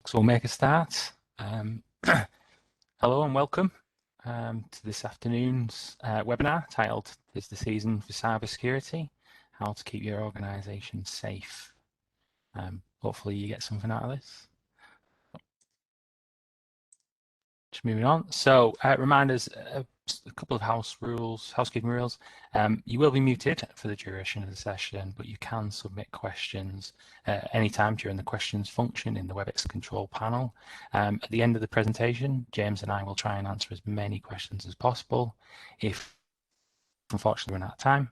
So we'll make a start. Hello and welcome to this afternoon's webinar titled "Is the Season for Cybersecurity? How to Keep Your Organization Safe." Hopefully you get something out of this. Just moving on. So reminders, a couple of housekeeping rules. You will be muted for the duration of the session, but you can submit questions anytime during the questions function in the WebEx control panel. At the end of the presentation, James and I will try and answer as many questions as possible. If unfortunately we run out of time,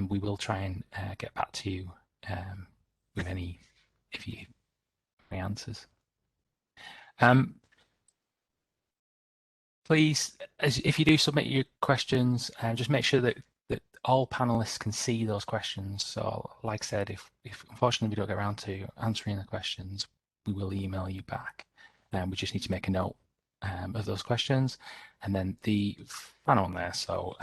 we will try and get back to you with any answers. Please, if you do submit your questions, just make sure that all panelists can see those questions. So, like I said, if unfortunately we don't get around to answering the questions, we will email you back. We just need to make a note of those questions. And then the final one there. So,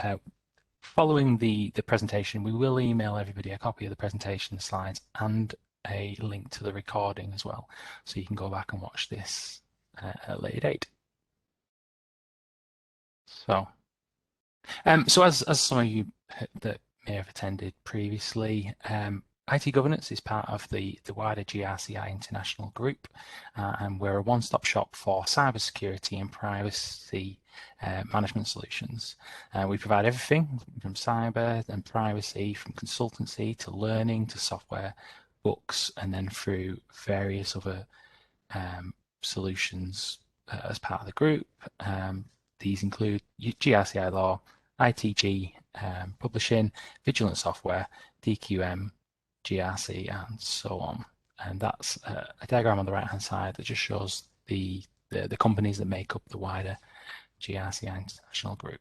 following the presentation, we will email everybody a copy of the presentation slides and a link to the recording as well, so you can go back and watch this at a later date. So as some of you that may have attended previously, IT governance is part of the wider GRCI international group, and we're a one-stop shop for cybersecurity and privacy management solutions. We provide everything from cyber and privacy, from consultancy to learning to software, books, and then through various other solutions as part of the group. These include GRCI law, ITG, publishing, vigilant software, DQM, GRC, and so on. And that's a diagram on the right-hand side that just shows the companies that make up the wider GRCI international group.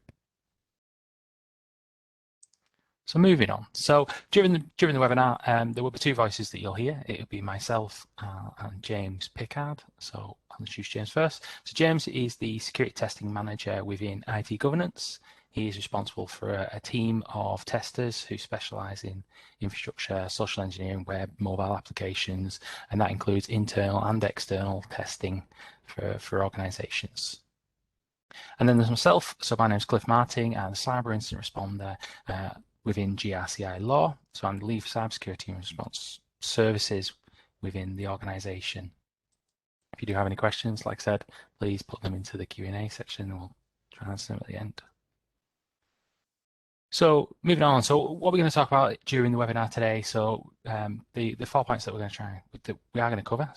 So moving on. So during the webinar, there will be two voices that you'll hear. It will be myself and James Pickard. So I'll introduce James first. So James is the security testing manager within IT governance. He is responsible for a team of testers who specialize in infrastructure, social engineering, web, mobile applications, and that includes internal and external testing for organizations. And then there's myself. So my name is Cliff Martin. I'm a cyber incident responder within GRCI law. So I'm the lead for cybersecurity and response services within the organization. If you do have any questions, like I said, please put them into the Q&A section and we'll try and answer them at the end. So moving on, so what we're going to talk about during the webinar today, so the 4 points that we are going to cover,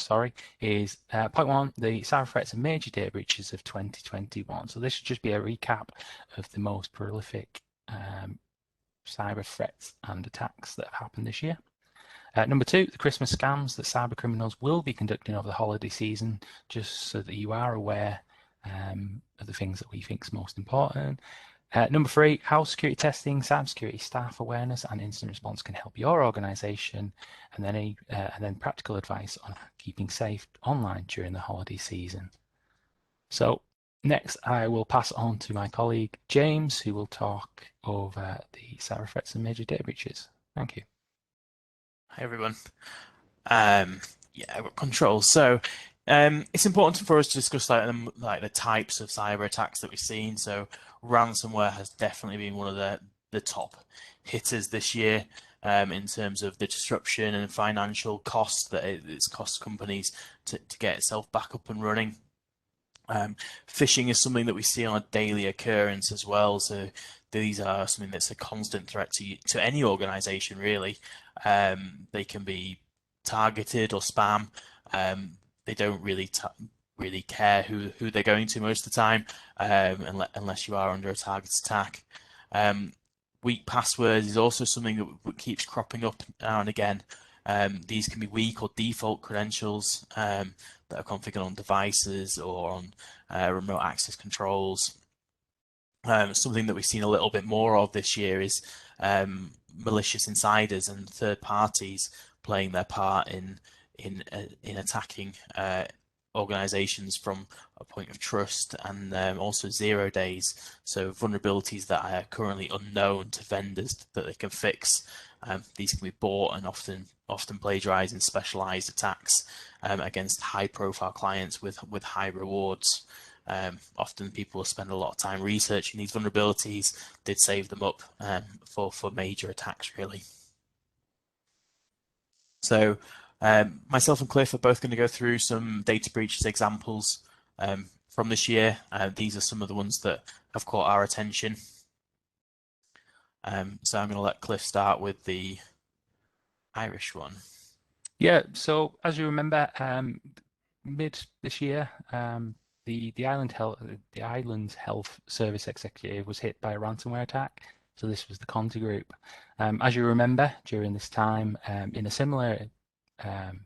is point one, the cyber threats and major data breaches of 2021. So this should just be a recap of the most prolific cyber threats and attacks that have happened this year. Number two, the Christmas scams that cyber criminals will be conducting over the holiday season, just so that you are aware of the things that we think is most important. Number three, how security testing, cybersecurity staff awareness, and incident response can help your organization, and then practical advice on keeping safe online during the holiday season. So next, I will pass on to my colleague James, who will talk over the cyber threats and major data breaches. Thank you. Hi everyone. Yeah, I've got controls. So it's important for us to discuss like the types of cyber attacks that we've seen. So ransomware has definitely been one of the top hitters this year in terms of the disruption and financial cost that it's cost companies to get itself back up and running. Phishing is something that we see on a daily occurrence as well. So these are something that's a constant threat to any organization, really. They can be targeted or spam. They don't really care who they're going to most of the time, unless you are under a target attack. Weak passwords is also something that keeps cropping up now and again. These can be weak or default credentials that are configured on devices or on remote access controls. Something that we've seen a little bit more of this year is malicious insiders and third parties playing their part in attacking organizations from a point of trust, and also 0 days. So vulnerabilities that are currently unknown to vendors that they can fix. These can be bought and often plagiarized in specialized attacks against high-profile clients with high rewards. Often people will spend a lot of time researching these vulnerabilities. Did save them up for major attacks, really. So myself and Cliff are both going to go through some data breaches examples from this year. These are some of the ones that have caught our attention. So I'm going to let Cliff start with the Irish one. Yeah, so as you remember, mid this year, the island's health service executive was hit by a ransomware attack. So this was the Conti Group. As you remember, during this time, in a similar um,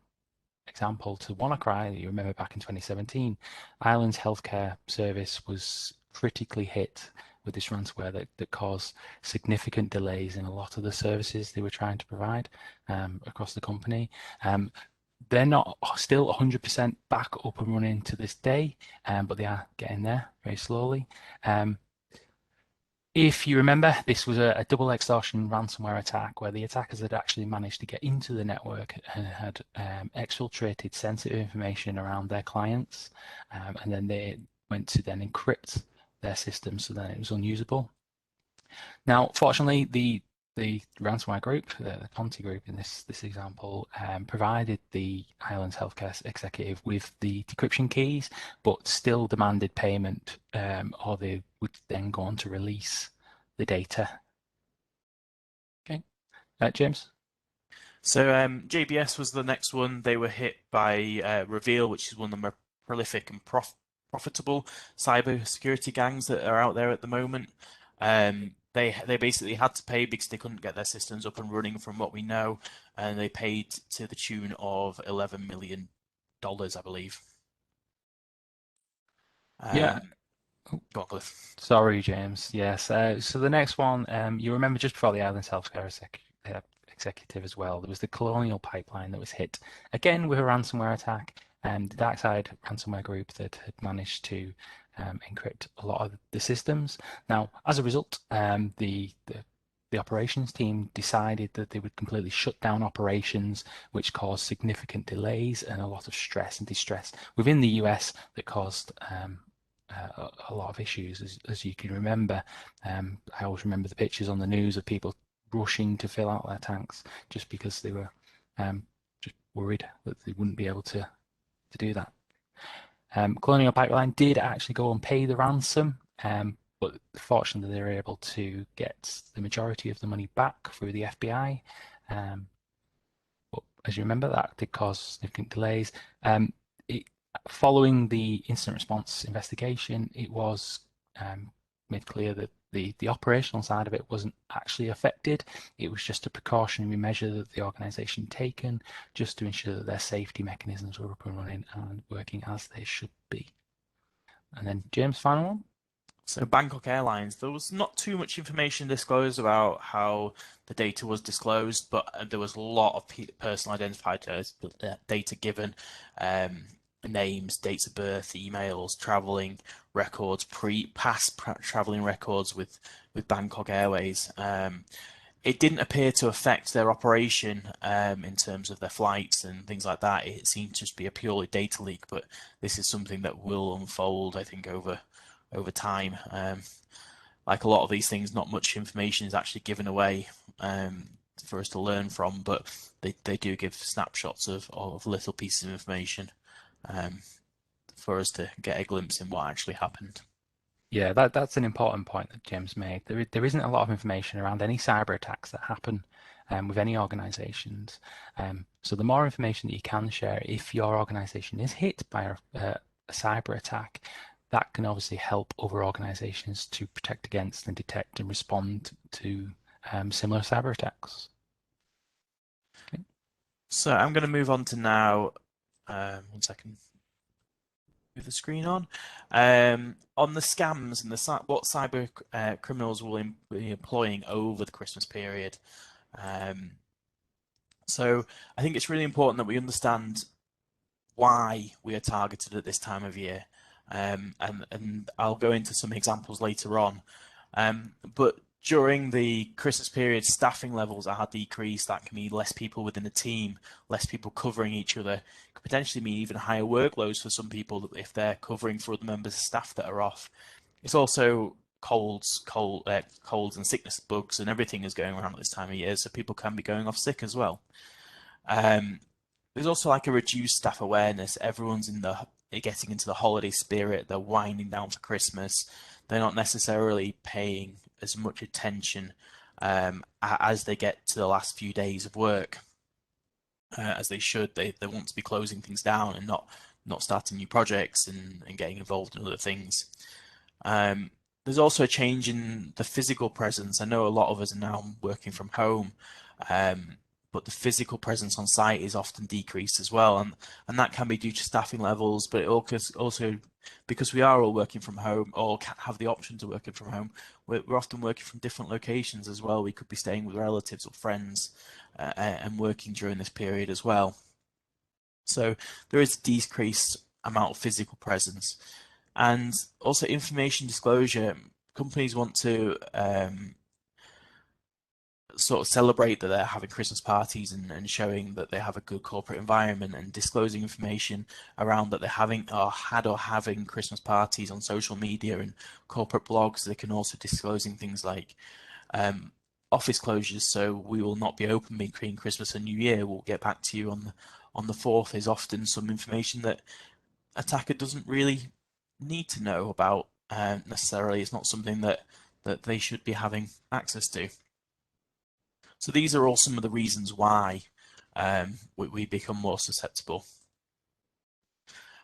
example to WannaCry that you remember back in 2017, Ireland's healthcare service was critically hit with this ransomware that caused significant delays in a lot of the services they were trying to provide across the company. They're not still 100% back up and running to this day, but they are getting there very slowly. If you remember, this was a double extortion ransomware attack where the attackers had actually managed to get into the network and had exfiltrated sensitive information around their clients, and then they went to then encrypt their system so that it was unusable. Now, fortunately, the ransomware group, the Conti group in this example, provided the Highlands Healthcare executive with the decryption keys, but still demanded payment, or they would then go on to release the data. Okay, James? So JBS was the next one. They were hit by Reveal, which is one of the more prolific and profitable cyber security gangs that are out there at the moment. They basically had to pay because they couldn't get their systems up and running, from what we know, and they paid to the tune of $11 million, I believe. Yeah. Go on, Cliff. Sorry, James. Yes. So the next one, you remember just before the Islands Healthcare executive as well, there was the Colonial Pipeline that was hit again with a ransomware attack, and the DarkSide ransomware group that had managed to encrypt a lot of the systems. Now, as a result, the operations team decided that they would completely shut down operations, which caused significant delays and a lot of stress and distress within the US that caused a lot of issues, as you can remember. I always remember the pictures on the news of people rushing to fill out their tanks just because they were just worried that they wouldn't be able to do that. Colonial Pipeline did actually go and pay the ransom, but fortunately they were able to get the majority of the money back through the FBI. But as you remember, that did cause significant delays. It, following the incident response investigation, it was made clear that the operational side of it wasn't actually affected. It was just a precautionary measure that the organisation taken just to ensure that their safety mechanisms were up and running and working as they should be. And then James, final one. So Bangkok Airlines, there was not too much information disclosed about how the data was disclosed, but there was a lot of personal identified data given, names, dates of birth, emails, traveling records, past traveling records with Bangkok Airways. It didn't appear to affect their operation in terms of their flights and things like that. It seemed to just be a purely data leak, but this is something that will unfold, I think, over time. Like a lot of these things, not much information is actually given away for us to learn from, but they do give snapshots of little pieces of information for us to get a glimpse in what actually happened. Yeah, that's an important point that James made. There isn't a lot of information around any cyber attacks that happen with any organizations. So the more information that you can share, if your organization is hit by a cyber attack, that can obviously help other organizations to protect against and detect and respond to similar cyber attacks. Okay. So I'm going to move on to now. 1 second. Move the screen on the scams and what cyber criminals will be employing over the Christmas period. So I think it's really important that we understand why we are targeted at this time of year. And I'll go into some examples later on. But during the Christmas period, staffing levels are decreased. That can mean less people within a team, less people covering each other. It could potentially mean even higher workloads for some people if they're covering for other members of staff that are off. It's also colds and sickness bugs and everything is going around at this time of year, so people can be going off sick as well. Um, there's also like a reduced staff awareness. Everyone's getting into the holiday spirit. They're winding down for Christmas. They're not necessarily paying as much attention as they get to the last few days of work as they should. They want to be closing things down and not starting new projects and getting involved in other things. There's also a change in the physical presence. I know a lot of us are now working from home, um, but the physical presence on site is often decreased as well, and that can be due to staffing levels, but it also because we are all working from home or have the option to working from home, we're often working from different locations as well. We could be staying with relatives or friends and working during this period as well. So there is a decreased amount of physical presence. And also information disclosure. Companies want to sort of celebrate that they're having Christmas parties and showing that they have a good corporate environment and disclosing information around that they're having or having Christmas parties on social media and corporate blogs. They can also disclosing things like office closures, so we will not be open between Christmas and New Year. We'll get back to you on the 4th is often some information that attacker doesn't really need to know about necessarily. It's not something that they should be having access to. So these are all some of the reasons why we become more susceptible.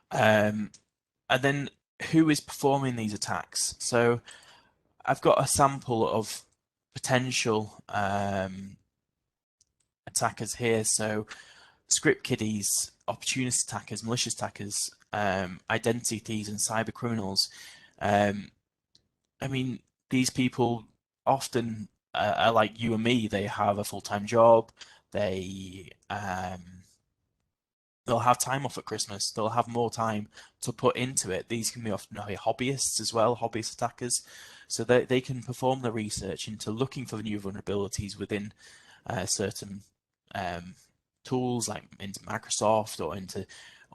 And then who is performing these attacks? So I've got a sample of potential attackers here. So script kiddies, opportunist attackers, malicious attackers, identity thieves, and cyber criminals. I mean, these people often are like you and me. They have a full-time job. They they'll have time off at Christmas. They'll have more time to put into it. These can be often hobbyists as well, hobbyist attackers. So they can perform the research into looking for new vulnerabilities within certain tools like into Microsoft or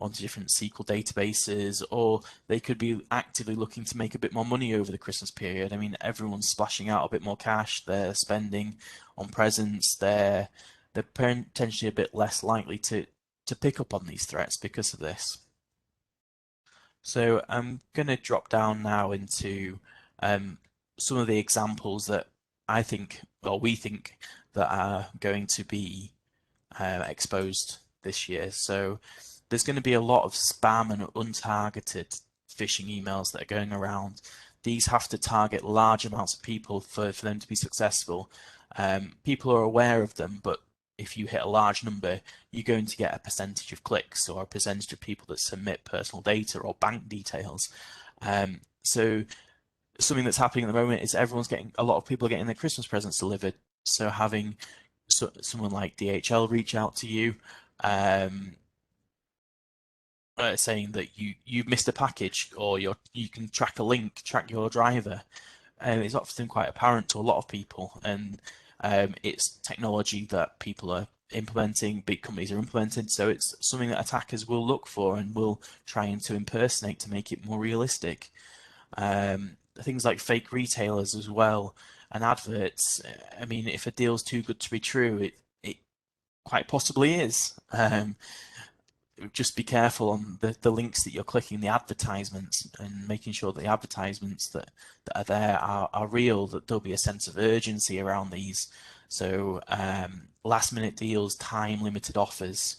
onto different SQL databases, or they could be actively looking to make a bit more money over the Christmas period. I mean, everyone's splashing out a bit more cash. They're spending on presents. They're potentially a bit less likely to pick up on these threats because of this. So I'm going to drop down now into some of the examples that I think, or we think, that are going to be exposed this year. So there's going to be a lot of spam and untargeted phishing emails that are going around. These have to target large amounts of people for them to be successful. People are aware of them, but if you hit a large number, you're going to get a percentage of clicks or a percentage of people that submit personal data or bank details. So something that's happening at the moment is a lot of people are getting their Christmas presents delivered. So having someone like DHL reach out to you, saying that you've missed a package, or you can track a link, track your driver. It's often quite apparent to a lot of people, and it's technology that people are implementing, big companies are implementing, so it's something that attackers will look for and will try to impersonate to make it more realistic. Things like fake retailers as well, and adverts. I mean, if a deal's too good to be true, it quite possibly is. Just be careful on the links that you're clicking, the advertisements, and making sure that the advertisements that are there are real, that there'll be a sense of urgency around these. So last minute deals, time limited offers.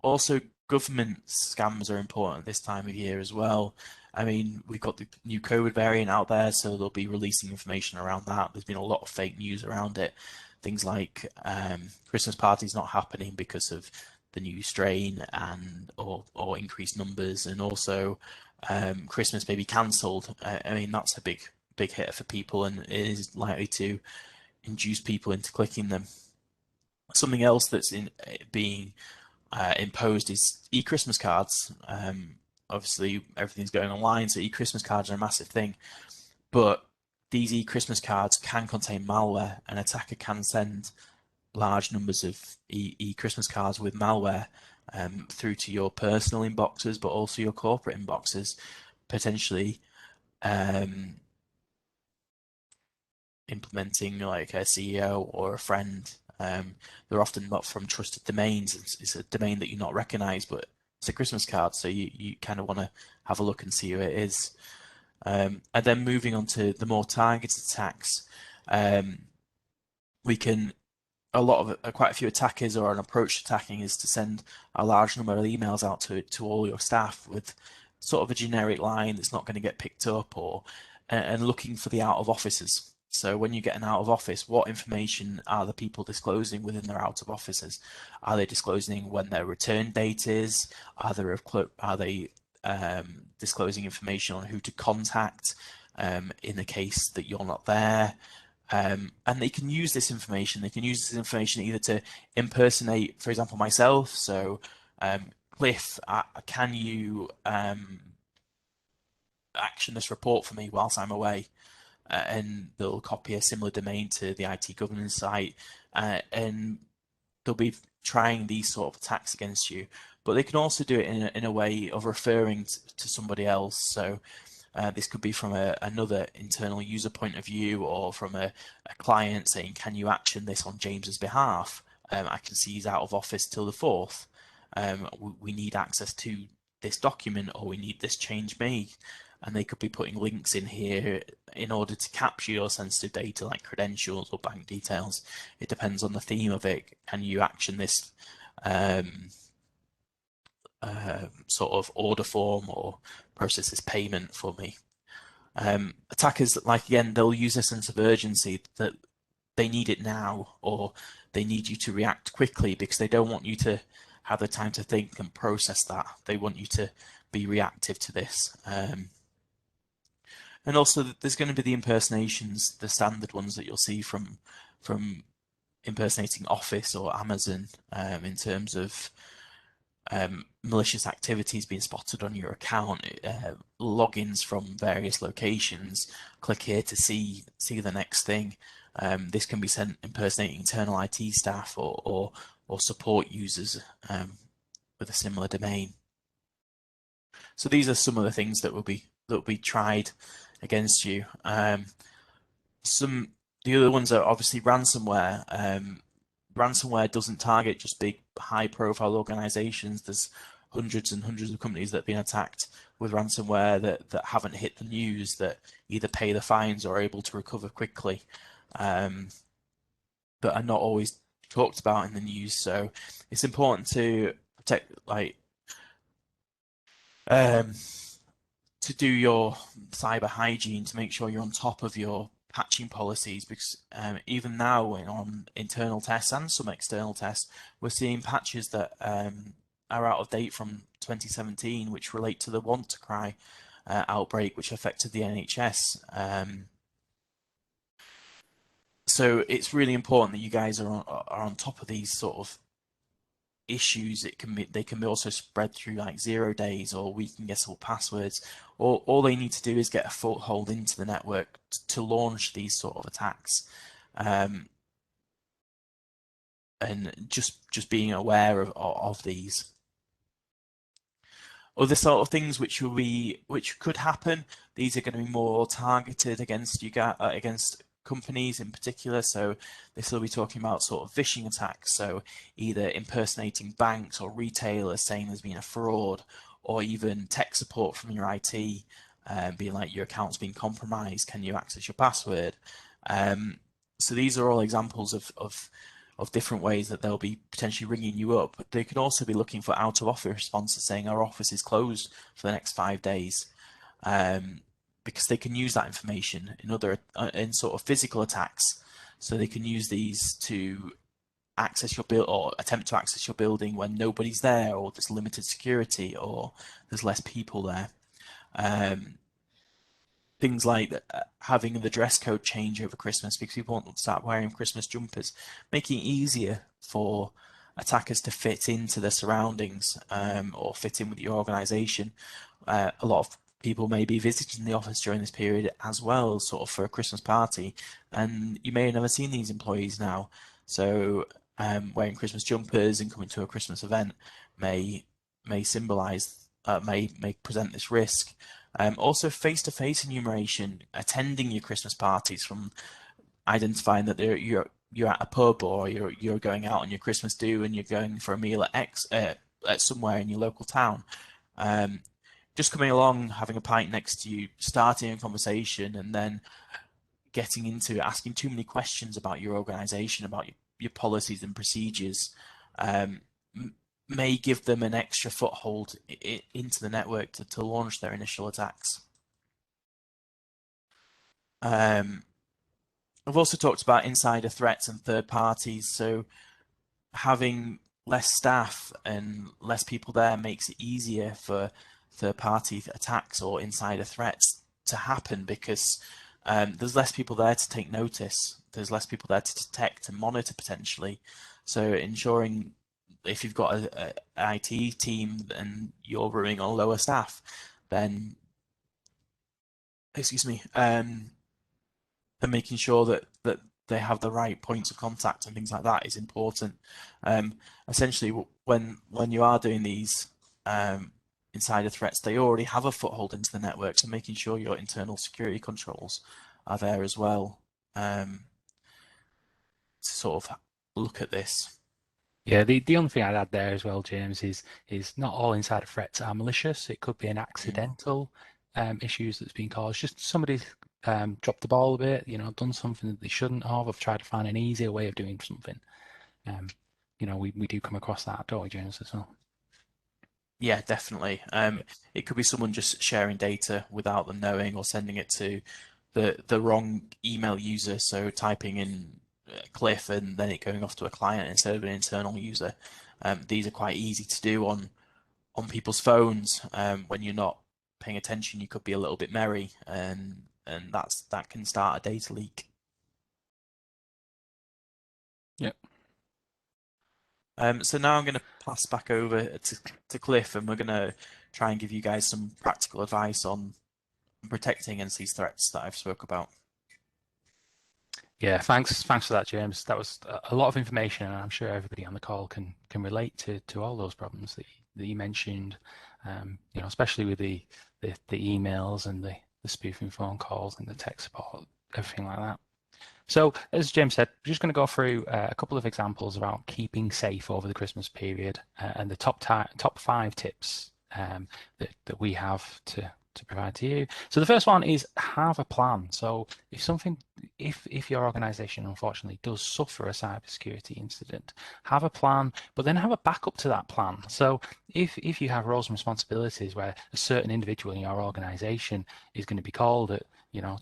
Also, government scams are important this time of year as well. I mean, we've got the new COVID variant out there, so they'll be releasing information around that. There's been a lot of fake news around it. Things like Christmas parties not happening because of the new strain and or increased numbers, and also Christmas may be cancelled. I mean, that's a big hit for people, and it is likely to induce people into clicking them. Something else that's being imposed is e-Christmas cards. Obviously, everything's going online, so e-Christmas cards are a massive thing. But these e-Christmas cards can contain malware. An attacker can send large numbers of e-Christmas cards with malware through to your personal inboxes, but also your corporate inboxes, potentially implementing like a CEO or a friend. They're often not from trusted domains. It's a domain that you not recognize, but it's a Christmas card, so you kind of want to have a look and see who it is. And then moving on to the more targeted attacks, we can quite a few attackers, or an approach to attacking, is to send a large number of emails out to all your staff with sort of a generic line that's not going to get picked up, or and looking for the out of offices. So when you get an out of office, what information are the people disclosing within their out of offices? Are they disclosing when their return date is? Are they disclosing information on who to contact in the case that you're not there? And they can use this information. They can use this information either to impersonate, for example, myself. So, Cliff, can you action this report for me whilst I'm away? And they'll copy a similar domain to the IT governance site, and they'll be trying these sort of attacks against you. But they can also do it in a way of referring to somebody else. So this could be from another internal user point of view, or from a client saying, can you action this on James's behalf? I can see he's out of office till the 4th. We need access to this document, or we need this change made. And they could be putting links in here in order to capture your sensitive data, like credentials or bank details. It depends on the theme of it. Can you action this sort of order form, or process this payment for me? Attackers, like, again, they'll use a sense of urgency that they need it now, or they need you to react quickly, because they don't want you to have the time to think and process that. They want you to be reactive to this. And also, there's going to be the impersonations, the standard ones that you'll see from impersonating Office or Amazon, in terms of malicious activities being spotted on your account, logins from various locations. Click here to see the next thing. This can be sent impersonating internal IT staff, or support users with a similar domain. So these are some of the things that will be tried against you. The other ones are obviously ransomware. Ransomware doesn't target just big, high-profile organizations. There's hundreds and hundreds of companies that have been attacked with ransomware that haven't hit the news, that either pay the fines or are able to recover quickly, that are not always talked about in the news. So it's important to protect, like, to do your cyber hygiene, to make sure you're on top of your patching policies, because even now on internal tests and some external tests, we're seeing patches that are out of date from 2017, which relate to the WannaCry outbreak, which affected the NHS. So it's really important that you guys are on top of these sort of issues. They can be also spread through like 0 days or weak and guessable passwords. All they need to do is get a foothold into the network to launch these sort of attacks. And just being aware of these. Other sort of things which could happen. These are going to be more targeted against against companies in particular. So this will be talking about sort of phishing attacks. So either impersonating banks or retailers, saying there's been a fraud, or even tech support from your IT, being like, your account's been compromised. Can you access your password? So these are all examples of different ways that they'll be potentially ringing you up. But they can also be looking for out of office responses, saying our office is closed for the next 5 days, because they can use that information in sort of physical attacks. So they can use these to access your or attempt to access your building when nobody's there, or there's limited security, or there's less people there. Things like having the dress code change over Christmas because people want to start wearing Christmas jumpers, making it easier for attackers to fit into their surroundings or fit in with your organization. A lot of people may be visiting the office during this period as well, sort of for a Christmas party, and you may have never seen these employees now. So wearing Christmas jumpers and coming to a Christmas event may symbolize may present this risk. Also, face-to-face enumeration, attending your Christmas parties, from identifying that you're at a pub or you're going out on your Christmas do and you're going for a meal at somewhere in your local town. Um, just coming along, having a pint next to you, starting a conversation, and then getting into asking too many questions about your organization, about your policies and procedures, um, may give them an extra foothold into the network to launch their initial attacks. I've also talked about insider threats and third parties. So having less staff and less people there makes it easier for third-party attacks or insider threats to happen, because there's less people there to take notice. There's less people there to detect and monitor potentially. So ensuring, if you've got a IT team and you're running on lower staff, then excuse me, and making sure that they have the right points of contact and things like that is important. Essentially, when you are doing these insider threats, they already have a foothold into the network, so making sure your internal security controls are there as well, to sort of look at this. Yeah, the only thing I'd add there as well, James, is not all insider threats are malicious. It could be an accidental issues that's been caused. Just somebody's dropped the ball a bit, done something that they shouldn't have, or tried to find an easier way of doing something. We do come across that, don't we, James, as well? Yeah, definitely. It could be someone just sharing data without them knowing, or sending it to the wrong email user. So typing in Cliff and then it going off to a client instead of an internal user. These are quite easy to do on people's phones. When you're not paying attention, you could be a little bit merry, and that can start a data leak. Yep. So now I'm going to pass back over to Cliff, and we're going to try and give you guys some practical advice on protecting against these threats that I've spoke about. Yeah, thanks for that, James. That was a lot of information, and I'm sure everybody on the call can relate to all those problems that you mentioned. Especially with the emails and the spoofing phone calls and the tech support, everything like that. So, as James said, we're just going to go through a couple of examples about keeping safe over the Christmas period, and the top 5 tips that we have to provide to you. So the first one is have a plan. So if your organization unfortunately does suffer a cybersecurity incident, have a plan, but then have a backup to that plan. So if you have roles and responsibilities where a certain individual in your organization is going to be called at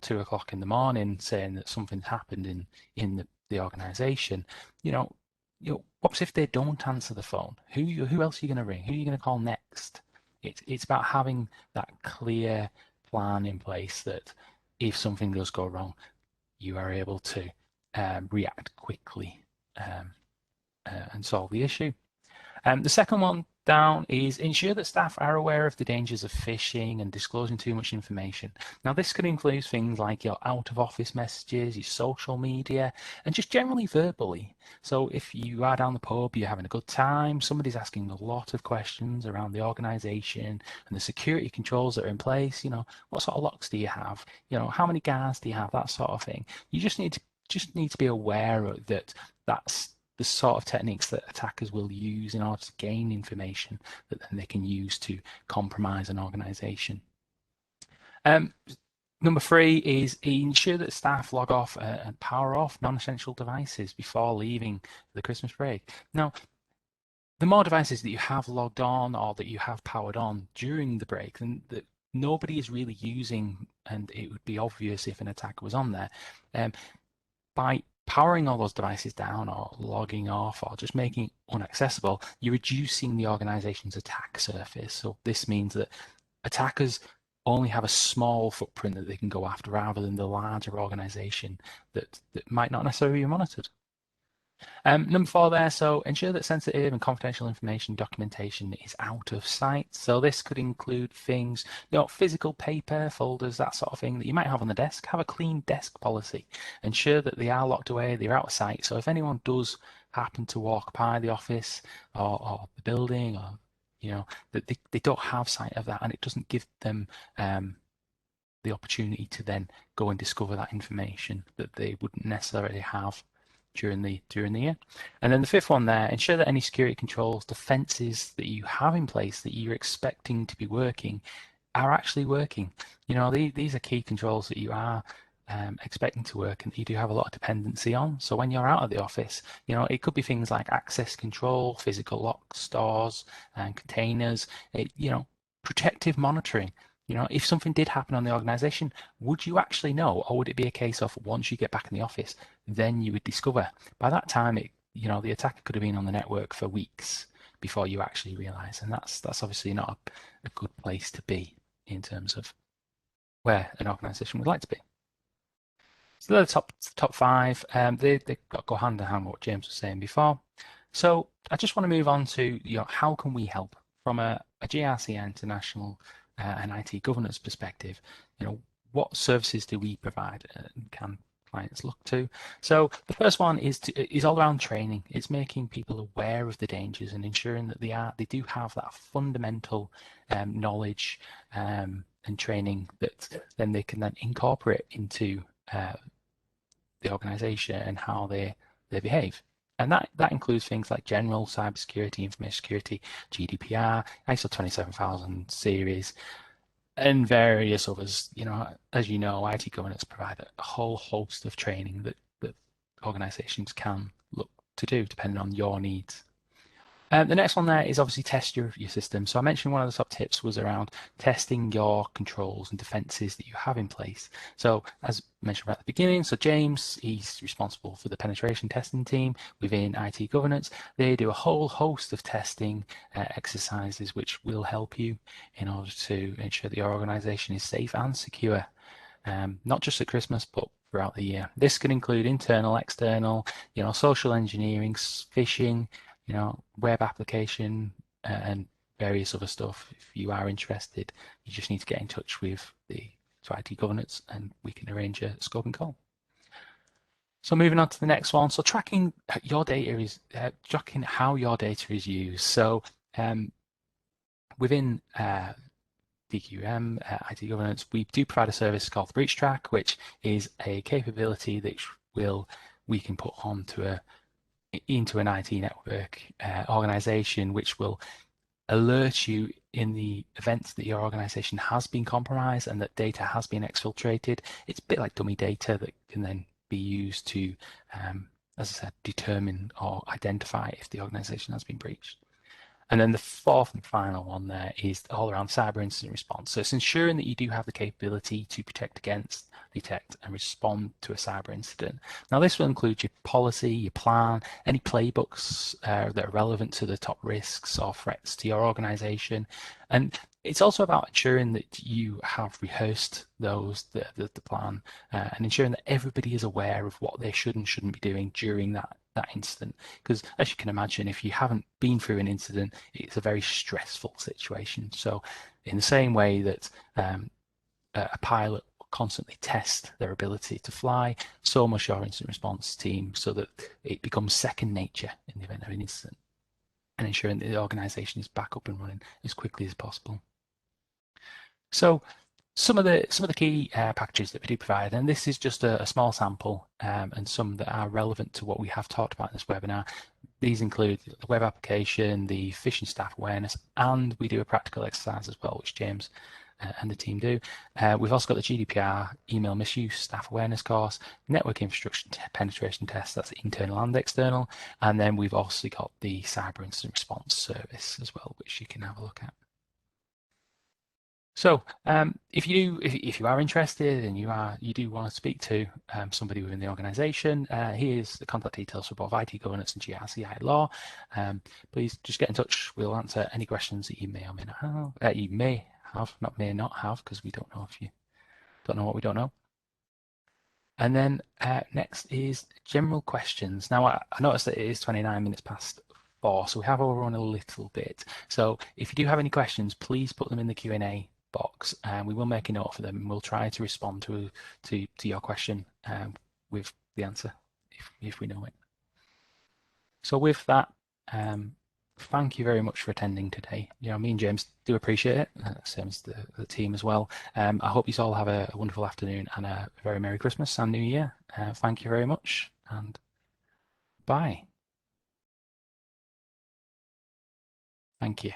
2 o'clock in the morning saying that something's happened in the organization, what if they don't answer the phone? Who else are you going to ring? Who are you going to call next? It's about having that clear plan in place that if something does go wrong, you are able to react quickly and solve the issue. The second one down is ensure that staff are aware of the dangers of phishing and disclosing too much information. Now, this could include things like your out-of-office messages, your social media, and just generally verbally. So if you are down the pub, you're having a good time, somebody's asking a lot of questions around the organization and the security controls that are in place, what sort of locks do you have? How many guards do you have? That sort of thing. You just need to be aware that that's the sort of techniques that attackers will use in order to gain information that then they can use to compromise an organization. Number 3 is ensure that staff log off and power off non-essential devices before leaving the Christmas break. Now, the more devices that you have logged on or that you have powered on during the break, then nobody is really using, and it would be obvious if an attacker was on there, by powering all those devices down or logging off or just making it unaccessible, you're reducing the organization's attack surface. So this means that attackers only have a small footprint that they can go after rather than the larger organization that might not necessarily be monitored. Number 4 there, so ensure that sensitive and confidential information documentation is out of sight. So this could include things, physical paper, folders, that sort of thing that you might have on the desk. Have a clean desk policy. Ensure that they are locked away, they're out of sight. So if anyone does happen to walk by the office or the building, or that they don't have sight of that, and it doesn't give them the opportunity to then go and discover that information that they wouldn't necessarily have during the year. And then the 5th one there, ensure that any security controls, defenses that you have in place that you're expecting to be working are actually working. These are key controls that you are expecting to work and that you do have a lot of dependency on. So when you're out of the office, it could be things like access control, physical lock stores and containers, protective monitoring. If something did happen on the organization, would you actually know, or would it be a case of once you get back in the office, then you would discover? By that time, the attacker could have been on the network for weeks before you actually realize, and that's obviously not a good place to be in terms of where an organization would like to be. So they're the top 5. They go hand in hand with what James was saying before. So I just want to move on to how can we help from a GRC International and IT governance perspective. What services do we provide and can clients look to? So the first one is all around training. It's making people aware of the dangers and ensuring that they do have that fundamental knowledge and training that then they can then incorporate into the organization and how they behave. And that includes things like general cybersecurity, information security, GDPR, ISO 27000 series, and various others. As you know, IT governance provide a whole host of training that organizations can look to do depending on your needs. The next one there is obviously test your system. So I mentioned one of the top tips was around testing your controls and defenses that you have in place. So as mentioned right at the beginning, so James, he's responsible for the penetration testing team within IT governance. They do a whole host of testing exercises which will help you in order to ensure that your organization is safe and secure. Not just at Christmas, but throughout the year. This can include internal, external, social engineering, phishing, web application and various other stuff. If you are interested, you just need to get in touch with the IT governance and we can arrange a scoping call. So moving on to the next one. So tracking your data is tracking how your data is used. So within DQM, IT governance, we do provide a service called Breach Track, which is a capability that we can put into an IT network organization, which will alert you in the event that your organization has been compromised and that data has been exfiltrated. It's a bit like dummy data that can then be used to, as I said, determine or identify if the organization has been breached. And then the 4th and final one there is all around cyber incident response. So it's ensuring that you do have the capability to protect against, detect, and respond to a cyber incident. Now, this will include your policy, your plan, any playbooks that are relevant to the top risks or threats to your organization. And it's also about ensuring that you have rehearsed the plan, and ensuring that everybody is aware of what they should and shouldn't be doing during that incident. Because as you can imagine, if you haven't been through an incident, it's a very stressful situation. So in the same way that a pilot will constantly test their ability to fly, so must your incident response team, so that it becomes second nature in the event of an incident, and ensuring that the organization is back up and running as quickly as possible. So some of the key packages that we do provide, and this is just a small sample, and some that are relevant to what we have talked about in this webinar. These include the web application, the phishing staff awareness, and we do a practical exercise as well, which James and the team do. We've also got the GDPR email misuse staff awareness course, network infrastructure penetration test, that's internal and external, and then we've also got the cyber incident response service as well, which you can have a look at. So if you are interested and you do want to speak to somebody within the organisation, here's the contact details for both IT governance and GRCI law. Please just get in touch. We'll answer any questions that you may or may not have. You may have, not may not have, because we don't know if you don't know what we don't know. And then next is general questions. Now, I noticed that it is 29 minutes past 4, so we have overrun a little bit. So if you do have any questions, please put them in the Q&A box, and we will make a note for them, and we'll try to respond to your question with the answer if we know it. So with that, thank you very much for attending today. Me and James do appreciate it, same as the team as well. I hope you all have a wonderful afternoon and a very Merry Christmas and New Year. Thank you very much, and bye. Thank you.